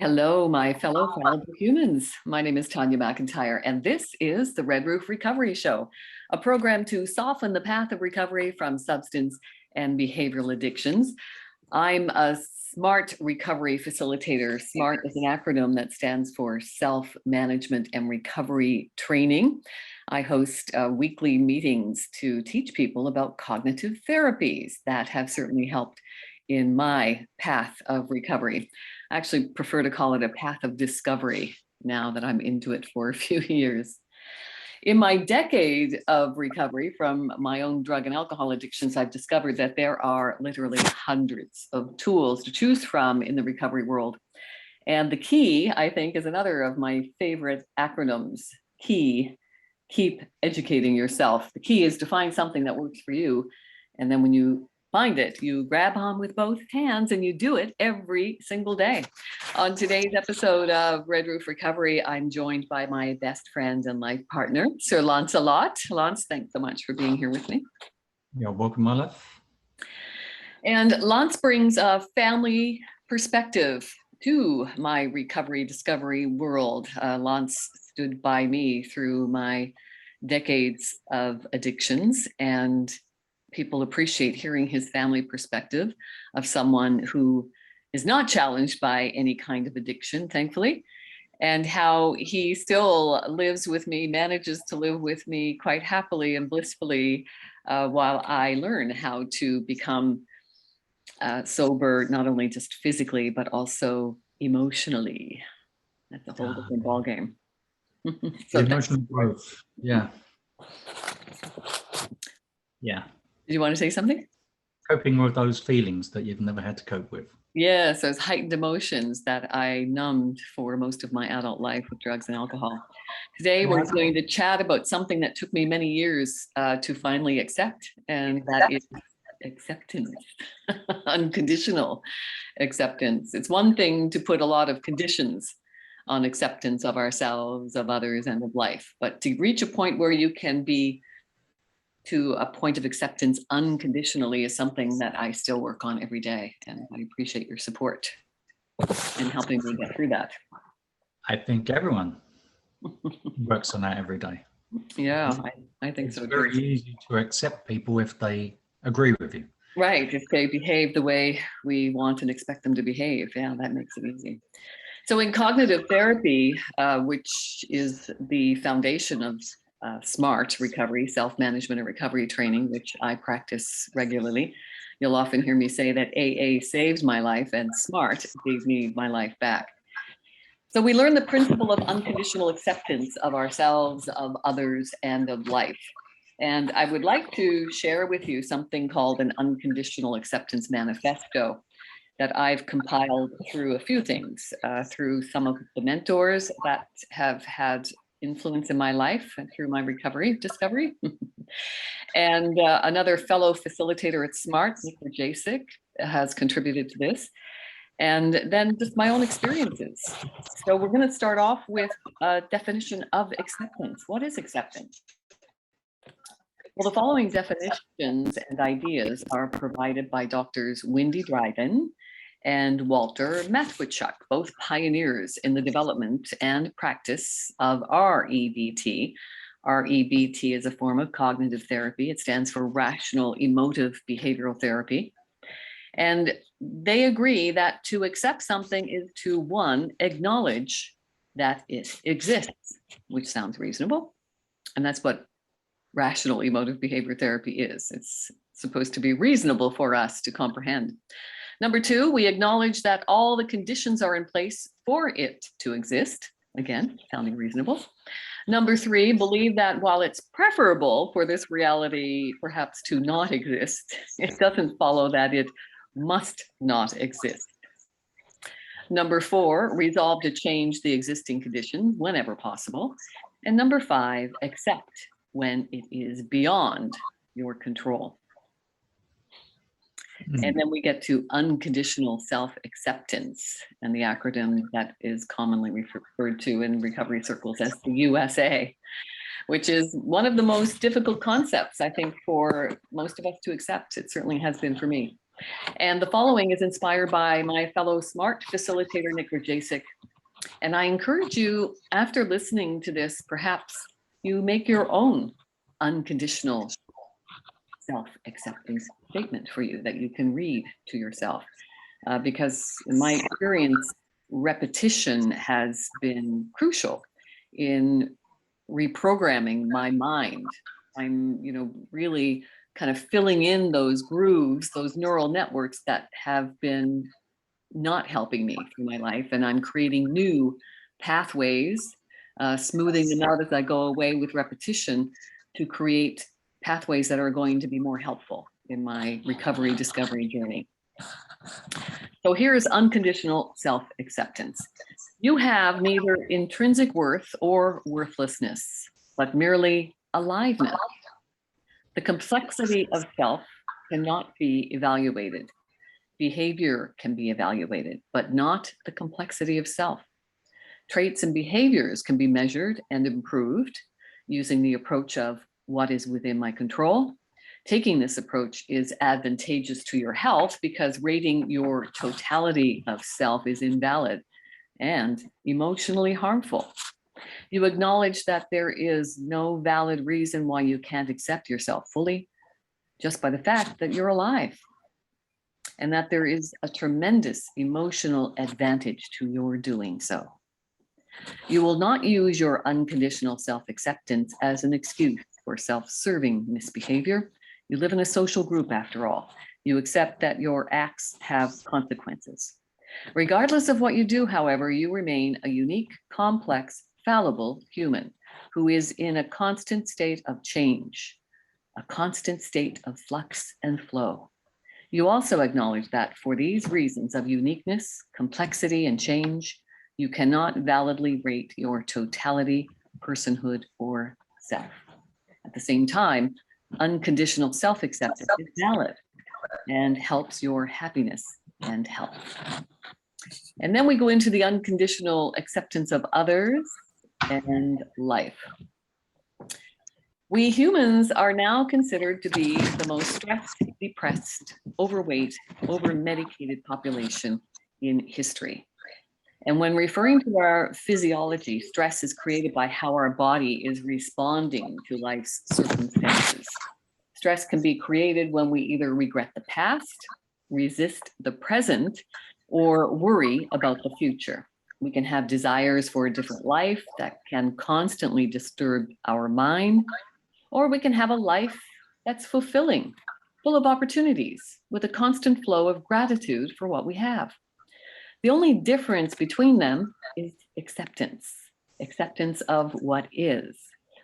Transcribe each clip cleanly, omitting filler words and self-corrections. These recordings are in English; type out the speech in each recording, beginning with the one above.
Hello, my fellow fallible humans. My name is Tanya McIntyre, and this is the Red Roof Recovery Show, a program to soften the path of recovery from substance and behavioral addictions. I'm a SMART recovery facilitator. SMART is an acronym that stands for Self-Management and Recovery Training. I host weekly meetings to teach people about cognitive therapies that have certainly helped in my path of recovery. I actually prefer to call it a path of discovery now that I'm into it for a few years. In my decade of recovery from my own drug and alcohol addictions, I've discovered that there are literally hundreds of tools to choose from in the recovery world. And the key, I think, is another of my favorite acronyms. Key, keep educating yourself. The key is to find something that works for you. And then when you find it, you grab on with both hands and you do it every single day. On today's episode of Red Roof Recovery, I'm joined by my best friend and life partner, Sir Lancelot. Lance, thanks so much for being here with me. You're welcome, my love. And Lance brings a family perspective to my recovery discovery world. Lance stood by me through my decades of addictions, and people appreciate hearing his family perspective of someone who is not challenged by any kind of addiction, thankfully, and how he still lives with me, manages to live with me quite happily and blissfully while I learn how to become sober, not only just physically, but also emotionally. That's a whole different ballgame. So emotional growth. Yeah. Yeah. Did you want to say something? Coping with those feelings that you've never had to cope with. Yes, those heightened emotions that I numbed for most of my adult life with drugs and alcohol. Today, we're going to chat about something that took me many years to finally accept, and that is acceptance, unconditional acceptance. It's one thing to put a lot of conditions on acceptance of ourselves, of others, and of life, but to reach a point where you can be to a point of acceptance unconditionally is something that I still work on every day. And I appreciate your support in helping me get through that. I think everyone works on that every day. Yeah, I think it's so. It's very easy to accept people if they agree with you. Right, if they behave the way we want and expect them to behave. Yeah, that makes it easy. So in cognitive therapy, which is the foundation of SMART recovery, self-management and recovery training, which I practice regularly. You'll often hear me say that AA saves my life and SMART gave me my life back. So we learn the principle of unconditional acceptance of ourselves, of others, and of life. And I would like to share with you something called an Unconditional Acceptance Manifesto that I've compiled through a few things, through some of the mentors that have had influence in my life and through my recovery discovery. And another fellow facilitator at SMART, Mr. Jasik, has contributed to this. And then just my own experiences. So we're going to start off with a definition of acceptance. What is acceptance? Well, the following definitions and ideas are provided by Drs. Wendy Dryden and Walter Matwichuk, both pioneers in the development and practice of REBT. REBT is a form of cognitive therapy. It stands for Rational Emotive Behavioral Therapy. And they agree that to accept something is to, one, acknowledge that it exists, which sounds reasonable. And that's what rational emotive behavior therapy is. It's supposed to be reasonable for us to comprehend. Number two, we acknowledge that all the conditions are in place for it to exist. Again, sounding reasonable. Number three, believe that while it's preferable for this reality perhaps to not exist, it doesn't follow that it must not exist. Number four, resolve to change the existing condition whenever possible. And number five, accept when it is beyond your control. And then we get to unconditional self-acceptance, and the acronym that is commonly referred to in recovery circles as the USA, which is one of the most difficult concepts, I think, for most of us to accept. It certainly has been for me. And the following is inspired by my fellow SMART facilitator, Nick Rajacek. And I encourage you, after listening to this, perhaps you make your own unconditional self-acceptance statement for you that you can read to yourself. Because in my experience, repetition has been crucial in reprogramming my mind. I'm, really kind of filling in those grooves, those neural networks that have been not helping me through my life, and I'm creating new pathways, smoothing them out as I go away with repetition to create pathways that are going to be more helpful in my recovery discovery journey. So here's unconditional self-acceptance. You have neither intrinsic worth or worthlessness, but merely aliveness. The complexity of self cannot be evaluated. Behavior can be evaluated, but not the complexity of self. Traits and behaviors can be measured and improved using the approach of what is within my control. Taking this approach is advantageous to your health because rating your totality of self is invalid and emotionally harmful. You acknowledge that there is no valid reason why you can't accept yourself fully, just by the fact that you're alive, and that there is a tremendous emotional advantage to your doing so. You will not use your unconditional self-acceptance as an excuse for self-serving misbehavior. You live in a social group after all. You accept that your acts have consequences. Regardless of what you do, however, you remain a unique, complex, fallible human who is in a constant state of change, a constant state of flux and flow. You also acknowledge that for these reasons of uniqueness, complexity, and change, you cannot validly rate your totality, personhood, or self. At the same time, unconditional self-acceptance is valid and helps your happiness and health. And then we go into the unconditional acceptance of others and life. We humans are now considered to be the most stressed, depressed, overweight, over-medicated population in history. And when referring to our physiology, stress is created by how our body is responding to life's circumstances. Stress can be created when we either regret the past, resist the present, or worry about the future. We can have desires for a different life that can constantly disturb our mind, or we can have a life that's fulfilling, full of opportunities, with a constant flow of gratitude for what we have. The only difference between them is acceptance, acceptance of what is,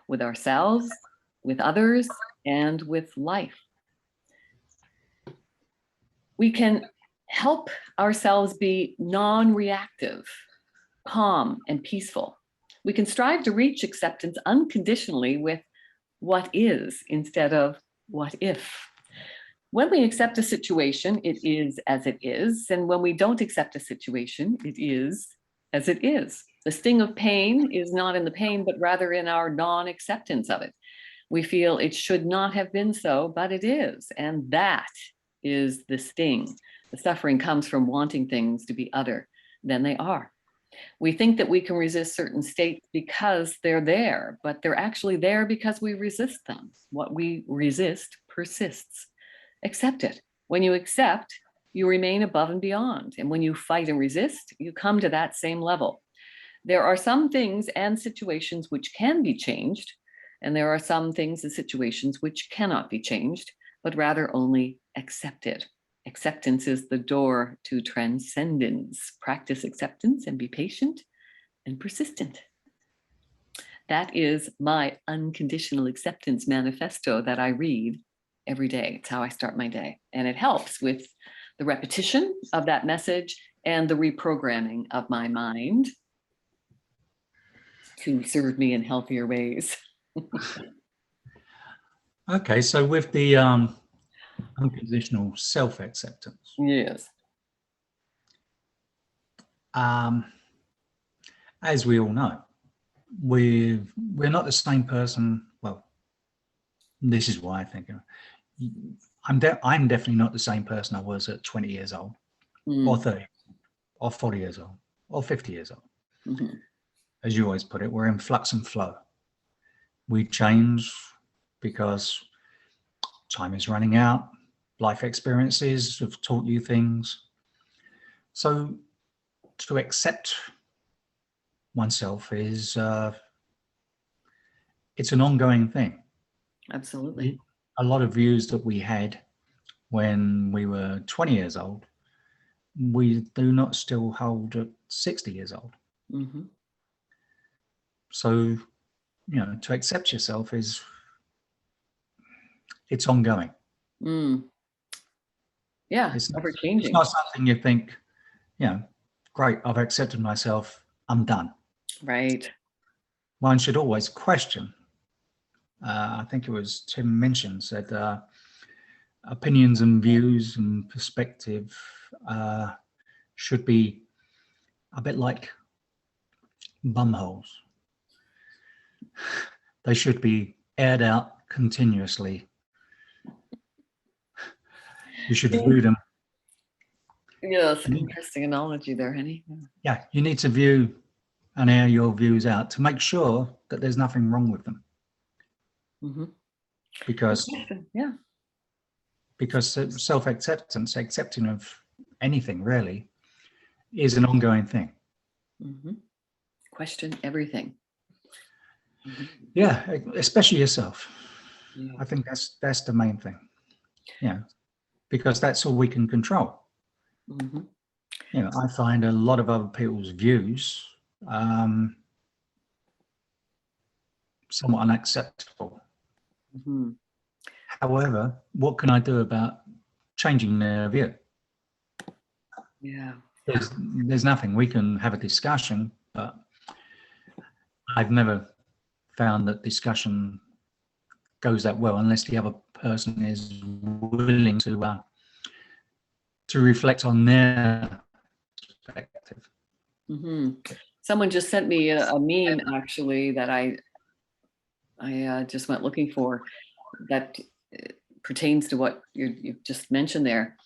with ourselves, with others, and with life. We can help ourselves be non-reactive, calm, and peaceful. We can strive to reach acceptance unconditionally with what is instead of what if. When we accept a situation, it is as it is. And when we don't accept a situation, it is as it is. The sting of pain is not in the pain, but rather in our non-acceptance of it. We feel it should not have been so, but it is. And that is the sting. The suffering comes from wanting things to be other than they are. We think that we can resist certain states because they're there, but they're actually there because we resist them. What we resist persists. Accept it. When you accept, you remain above and beyond. And when you fight and resist, you come to that same level. There are some things and situations which can be changed, and there are some things and situations which cannot be changed, but rather only accepted. Acceptance is the door to transcendence. Practice acceptance and be patient and persistent. That is my unconditional acceptance manifesto that I read every day. It's how I start my day. And it helps with the repetition of that message and the reprogramming of my mind to serve me in healthier ways. Okay, so with the unconditional self-acceptance, Yes. as we all know, we're not the same person. Well, this is why I think I'm definitely not the same person I was at 20 years old, or 30, or 40 years old, or 50 years old. Mm-hmm. As you always put it, we're in flux and flow. We change because time is running out. Life experiences have taught you things. So to accept oneself is, it's an ongoing thing. Absolutely. A lot of views that we had when we were 20 years old, we do not still hold at 60 years old. Mm-hmm. So, to accept yourself it's ongoing. Yeah, It's ever changing. not something you think, great, I've accepted myself, I'm done. Right. One should always question. I think it was Tim mentioned, said opinions and views and perspective should be a bit like bumholes. They should be aired out continuously. You should view them. Yes, interesting analogy there, honey. Yeah, you need to view and air your views out to make sure that there's nothing wrong with them. Mm-hmm. Because yeah, because self-acceptance, accepting of anything really, is an ongoing thing. Mm-hmm. Question everything. Mm-hmm. Yeah, especially yourself. Yeah. I think that's the main thing. Yeah, because that's all we can control. Mm-hmm. I find a lot of other people's views somewhat unacceptable. Mm-hmm. However, what can I do about changing their view? Yeah. There's nothing. We can have a discussion, but I've never found that discussion goes that well unless the other person is willing to reflect on their perspective. Mm-hmm. Someone just sent me a meme actually that I just went looking for that pertains to what you've just mentioned there.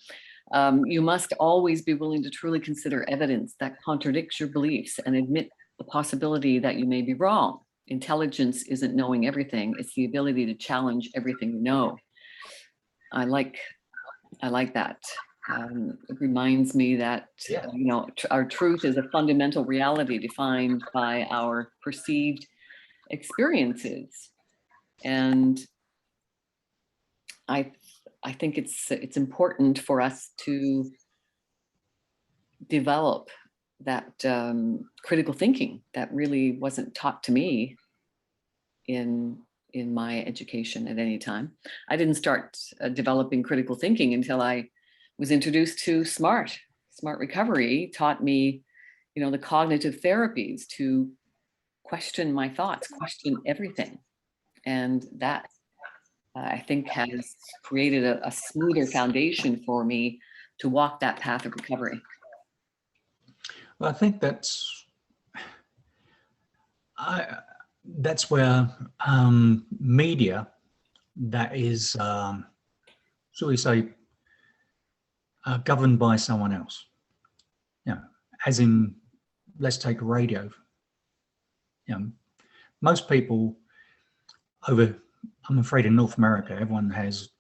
You must always be willing to truly consider evidence that contradicts your beliefs and admit the possibility that you may be wrong. Intelligence isn't knowing everything, it's the ability to challenge everything you know. I like that. It reminds me that our truth is a fundamental reality defined by our perceived experiences, and I think it's important for us to develop that critical thinking that really wasn't taught to me in my education at any time. I didn't start developing critical thinking until I was introduced to SMART. SMART recovery taught me, the cognitive therapies to question my thoughts, question everything. And that I think has created a smoother foundation for me to walk that path of recovery. Well, I think that's where media that is, shall we say, governed by someone else. As in, let's take radio. Most people I'm afraid in North America, everyone has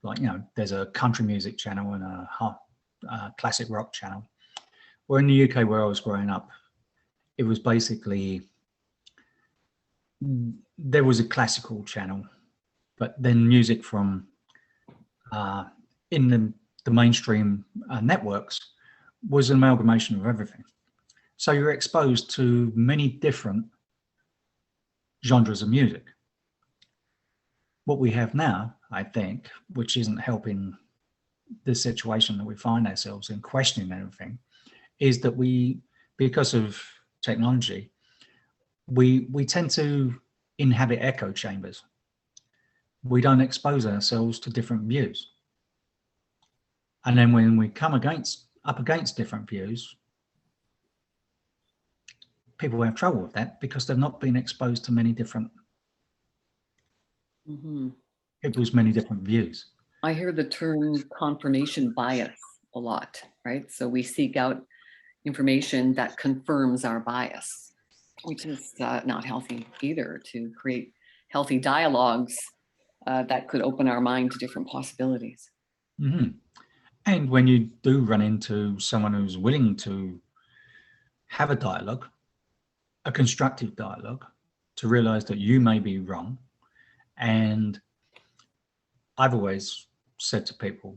there's a country music channel and a classic rock channel. Where in the UK, where I was growing up, it was basically, there was a classical channel, but then music from in the mainstream networks was an amalgamation of everything. So you're exposed to many different genres of music. What we have now, I think, which isn't helping the situation that we find ourselves in, questioning everything, is that because of technology, we tend to inhabit echo chambers. We don't expose ourselves to different views. And then when we come up against different views, people have trouble with that because they've not been exposed to many different people's many different views. I hear the term confirmation bias a lot, right? So we seek out information that confirms our bias, which is not healthy either, to create healthy dialogues that could open our mind to different possibilities. Hmm. And when you do run into someone who's willing to have a dialogue, a constructive dialogue, to realize that you may be wrong. And I've always said to people,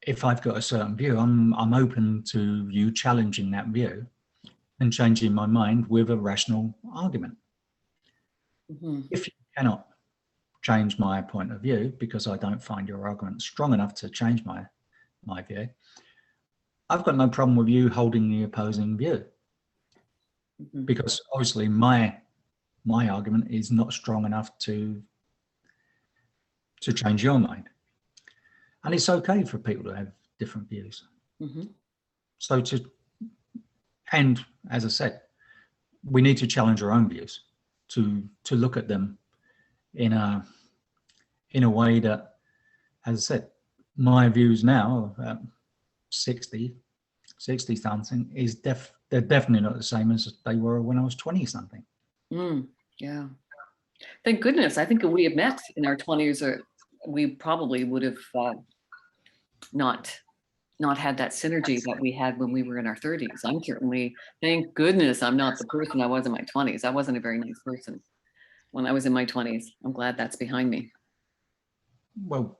if I've got a certain view, I'm open to you challenging that view and changing my mind with a rational argument. Mm-hmm. If you cannot change my point of view because I don't find your argument strong enough to change my view, I've got no problem with you holding the opposing view, Mm-hmm. because obviously my argument is not strong enough to change your mind. And it's okay for people to have different views. Mm-hmm. So and as I said, we need to challenge our own views, to look at them in a way that, as I said, my views now, 60 something, is they're definitely not the same as they were when I was 20 something. Yeah. Thank goodness. I think if we had met in our 20s, or we probably would have not had that synergy that we had when we were in our 30s. I'm certainly, thank goodness, I'm not the person I was in my 20s. I wasn't a very nice person when I was in my 20s. I'm glad that's behind me. Well,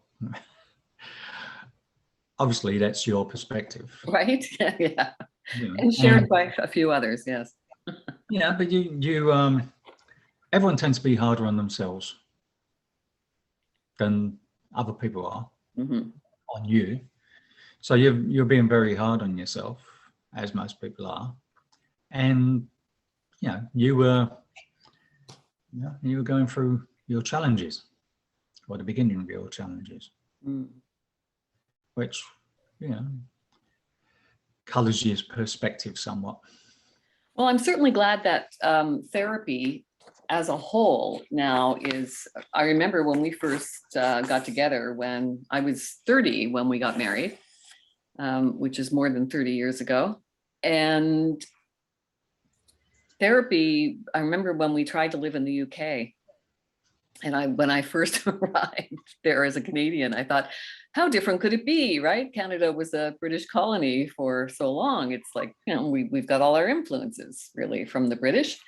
obviously that's your perspective, right? Yeah. you know, And shared by a few others. Yes. yeah, but you everyone tends to be harder on themselves than other people are Mm-hmm. on you. So you're being very hard on yourself, as most people are, and you were going through your challenges, or the beginning of your challenges, which colors your perspective somewhat. Well, I'm certainly glad that therapy as a whole now is, I remember when we first got together when I was 30, when we got married, which is more than 30 years ago. And therapy, I remember when we tried to live in the UK, and when I first arrived there as a Canadian, I thought, how different could it be, right? Canada was a British colony for so long. It's like, we've got all our influences really from the British.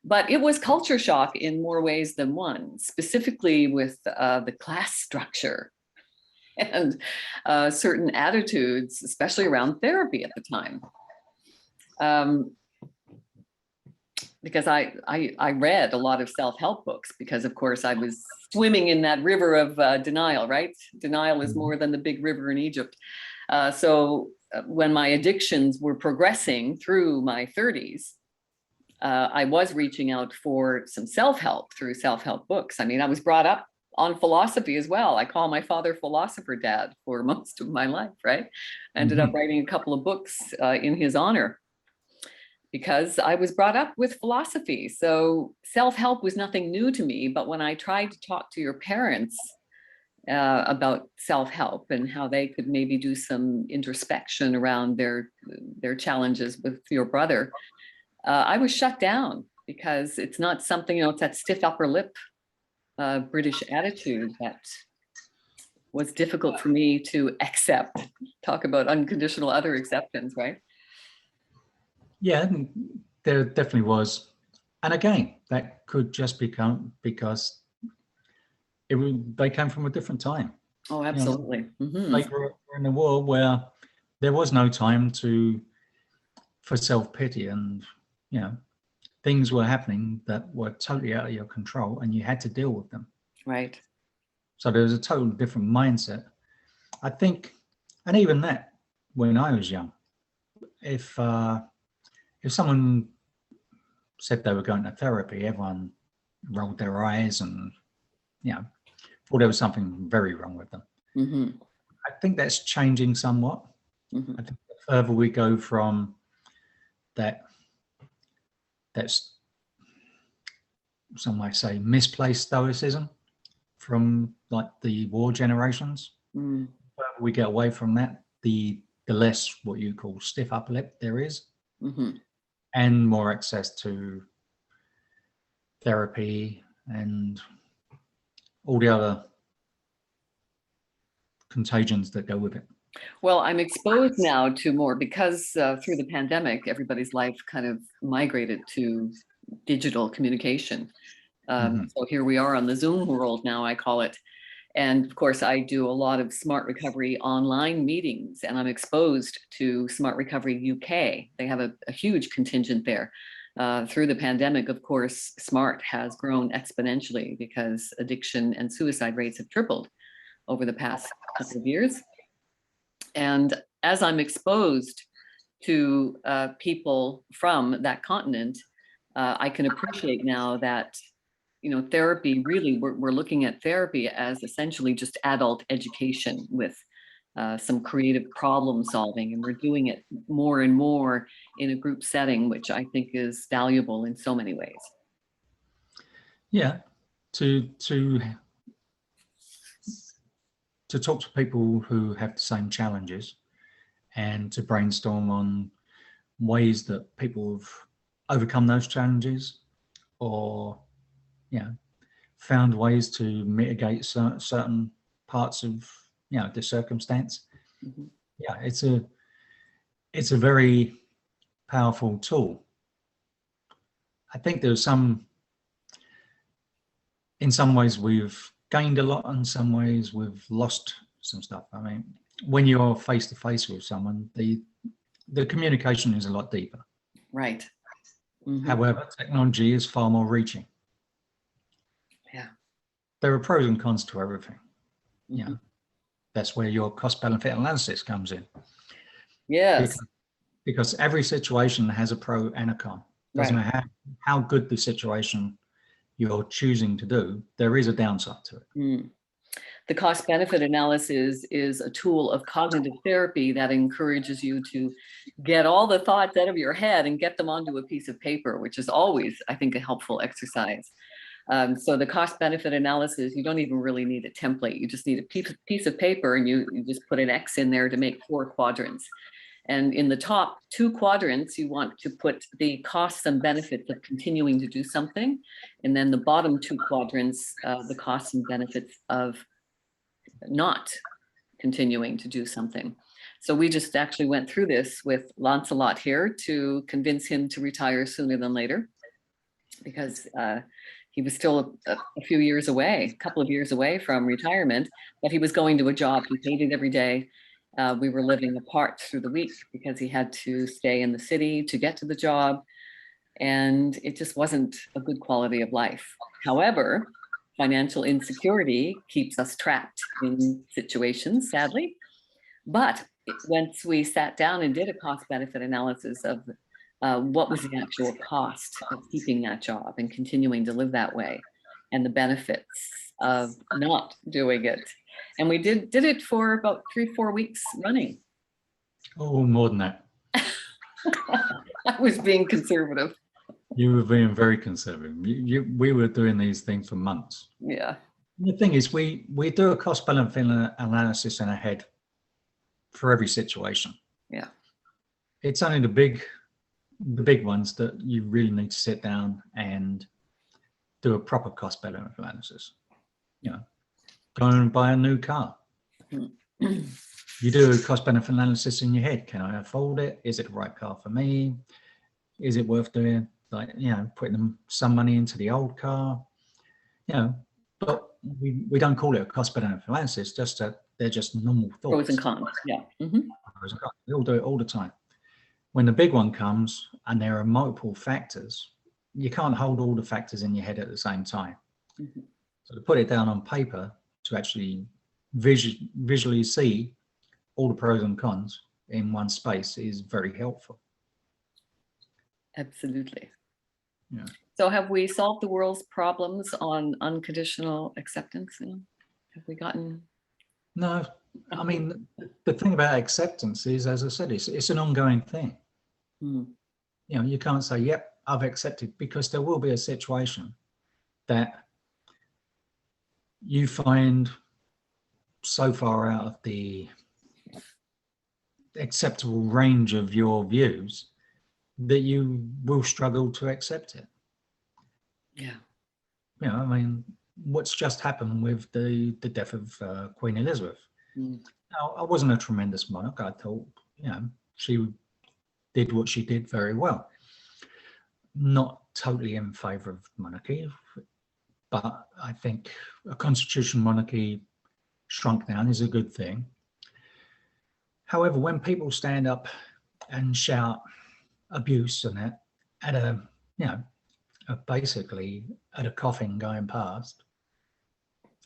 But it was culture shock in more ways than one, specifically with the class structure and certain attitudes, especially around therapy at the time. Because I read a lot of self-help books, because of course I was swimming in that river of denial, right? Denial is more than the big river in Egypt. So when my addictions were progressing through my 30s, I was reaching out for some self-help through self-help books. I mean, I was brought up on philosophy as well. I call my father Philosopher Dad for most of my life, right? I ended up writing a couple of books in his honor, because I was brought up with philosophy. So self-help was nothing new to me. But when I tried to talk to your parents about self-help and how they could maybe do some introspection around their challenges with your brother, I was shut down, because it's not something, it's that stiff upper lip British attitude that was difficult for me to accept. Talk about unconditional other acceptance, right? Yeah, there definitely was. And again, that could just become because they came from a different time. Oh, absolutely. They grew up in a world where there was no time for self-pity, and things were happening that were totally out of your control, and you had to deal with them. Right. So there was a totally different mindset, I think. And even that, when I was young, if someone said they were going to therapy, everyone rolled their eyes and thought there was something very wrong with them. I think that's changing somewhat. I think the further we go from that's, some might say, misplaced stoicism from like the war generations, Mm. The further we get away from that, the less what you call stiff upper lip there is, Mm-hmm. and more access to therapy and all the other contagions that go with it. Well, I'm exposed now to more because through the pandemic, everybody's life kind of migrated to digital communication. So here we are on the Zoom world now, I call it. And of course, I do a lot of Smart Recovery online meetings, and I'm exposed to Smart Recovery UK. They have a huge contingent there. Through the pandemic, of course, Smart has grown exponentially because addiction and suicide rates have tripled over the past couple of years. And as I'm exposed to people from that continent, I can appreciate now that, you know, therapy, really, we're looking at therapy as essentially just adult education with some creative problem solving. And we're doing it more and more in a group setting, which I think is valuable in so many ways. Yeah, to talk to people who have the same challenges and to brainstorm on ways that people have overcome those challenges, or found ways to mitigate certain parts of the circumstance. Mhm. Yeah, it's a very powerful tool. I think there's in some ways we've gained a lot, in some ways we've lost some stuff. I mean, when you're face to face with someone, the communication is a lot deeper. Right. Mm-hmm. However, technology is far more reaching. Yeah. There are pros and cons to everything. Mm-hmm. Yeah, that's where your cost benefit analysis comes in. Yes. Because every situation has a pro and a con. Doesn't Right. matter how good the situation you're choosing to do, there is a downside to it. Mm. The cost benefit analysis is a tool of cognitive therapy that encourages you to get all the thoughts out of your head and get them onto a piece of paper, which is always, I think, a helpful exercise. So the cost benefit analysis, you don't even really need a template. You just need a piece of paper, and you just put an X in there to make 4 quadrants. And in the top 2 quadrants, you want to put the costs and benefits of continuing to do something. And then the bottom 2 quadrants, the costs and benefits of not continuing to do something. So we just actually went through this with Lancelot here to convince him to retire sooner than later, because he was still a few years away, a couple of years away from retirement, but he was going to a job he hated every day. We were living apart through the week because he had to stay in the city to get to the job, and it just wasn't a good quality of life. However, financial insecurity keeps us trapped in situations, sadly. But once we sat down and did a cost benefit analysis of what was the actual cost of keeping that job and continuing to live that way, and the benefits of not doing it. And we did it for about 3-4 weeks running. Oh, more than that. I was being conservative. You were being very conservative. We were doing these things for months. Yeah. The thing is, we do a cost benefit analysis in our head for every situation. Yeah. It's only the big ones that you really need to sit down and do a proper cost benefit analysis. Go and buy a new car. You do a cost benefit analysis in your head. Can I afford it? Is it the right car for me? Is it worth doing? Putting some money into the old car. But we don't call it a cost benefit analysis. Just that they're just normal thoughts. Pros and cons. Yeah. Mm-hmm. We all do it all the time. When the big one comes and there are multiple factors, you can't hold all the factors in your head at the same time. Mm-hmm. So to put it down on paper, to actually visually see all the pros and cons in one space is very helpful. Absolutely. Yeah. So have we solved the world's problems on unconditional acceptance? Have we gotten? No, I mean, the thing about acceptance is, as I said, it's an ongoing thing. Mm. You can't say, yep, I've accepted, because there will be a situation that you find so far out of the acceptable range of your views that you will struggle to accept it. Yeah. You know, I mean, what's just happened with the death of Queen Elizabeth? Mm. Now, I wasn't a tremendous monarch. I thought, you know, she did what she did very well. Not totally in favour of monarchy, but I think a constitutional monarchy shrunk down is a good thing. However, when people stand up and shout abuse and that at a, you know, basically at a coffin going past,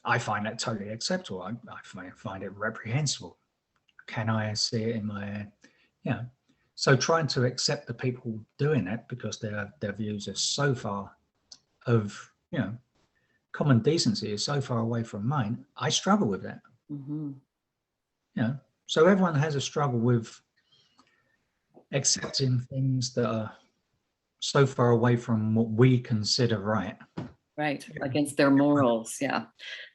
I find that totally acceptable. I find it reprehensible. Can I see it in my, you know, so trying to accept the people doing it because their views are so far of, you know, common decency is so far away from mine, I struggle with that. Mm-hmm. You know, so everyone has a struggle with accepting things that are so far away from what we consider right. Right, against their morals, yeah.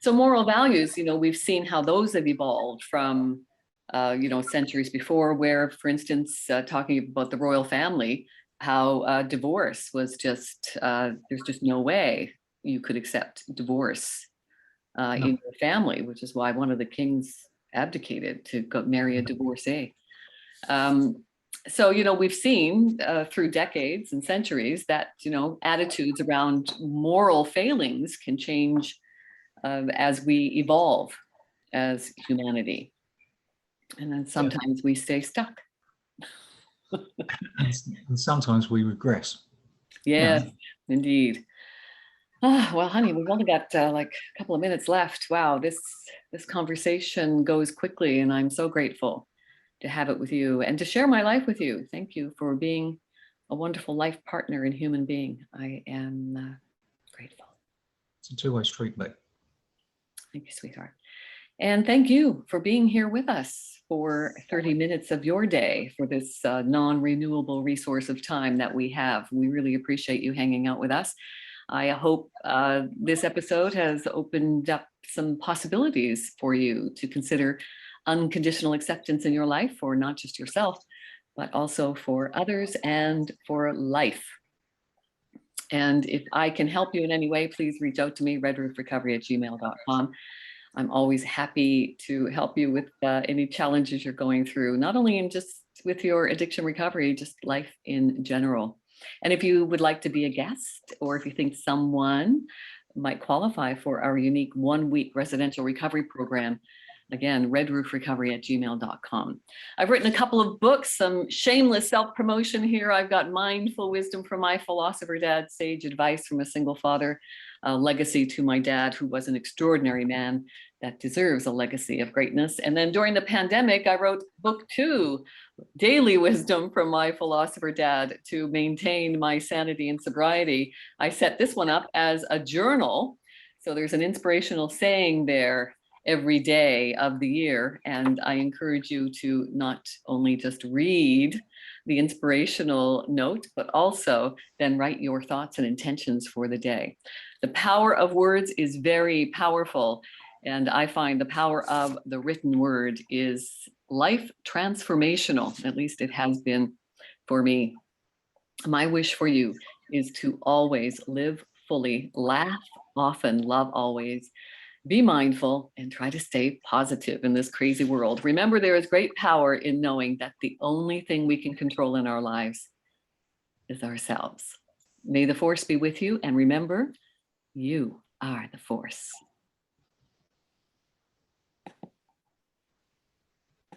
So moral values, you know, we've seen how those have evolved from, you know, centuries before, where, for instance, talking about the royal family, how divorce was just, there's just no way you could accept divorce No. in your family, which is why one of the kings abdicated to go marry a divorcee. So, you know, we've seen through decades and centuries that, you know, attitudes around moral failings can change as we evolve as humanity. And then sometimes we stay stuck. And sometimes we regress. Yes, Yeah. indeed. Well, honey, we've only got like a couple of minutes left. Wow, this conversation goes quickly, and I'm so grateful to have it with you and to share my life with you. Thank you for being a wonderful life partner and human being. I am grateful. It's a two-way street, but Thank you, sweetheart. And thank you for being here with us for 30 minutes of your day for this non-renewable resource of time that we have. We really appreciate you hanging out with us. I hope this episode has opened up some possibilities for you to consider unconditional acceptance in your life for not just yourself, but also for others and for life. And if I can help you in any way, please reach out to me, redroofrecovery@gmail.com. I'm always happy to help you with any challenges you're going through, not only in just with your addiction recovery, just life in general. And if you would like to be a guest, or if you think someone might qualify for our unique 1-week residential recovery program, again, redroofrecovery@gmail.com. I've written a couple of books, some shameless self-promotion here. I've got Mindful Wisdom from My Philosopher Dad, Sage Advice from a Single Father, a legacy to my dad, who was an extraordinary man that deserves a legacy of greatness. And then during the pandemic, I wrote book 2, Daily Wisdom from My Philosopher Dad, to maintain my sanity and sobriety. I set this one up as a journal. So there's an inspirational saying there every day of the year. And I encourage you to not only just read the inspirational note, but also then write your thoughts and intentions for the day. The power of words is very powerful. And I find the power of the written word is life transformational. At least it has been for me. My wish for you is to always live fully, laugh often, love always, be mindful, and try to stay positive in this crazy world. Remember, there is great power in knowing that the only thing we can control in our lives is ourselves. May the force be with you, and remember, you are the force.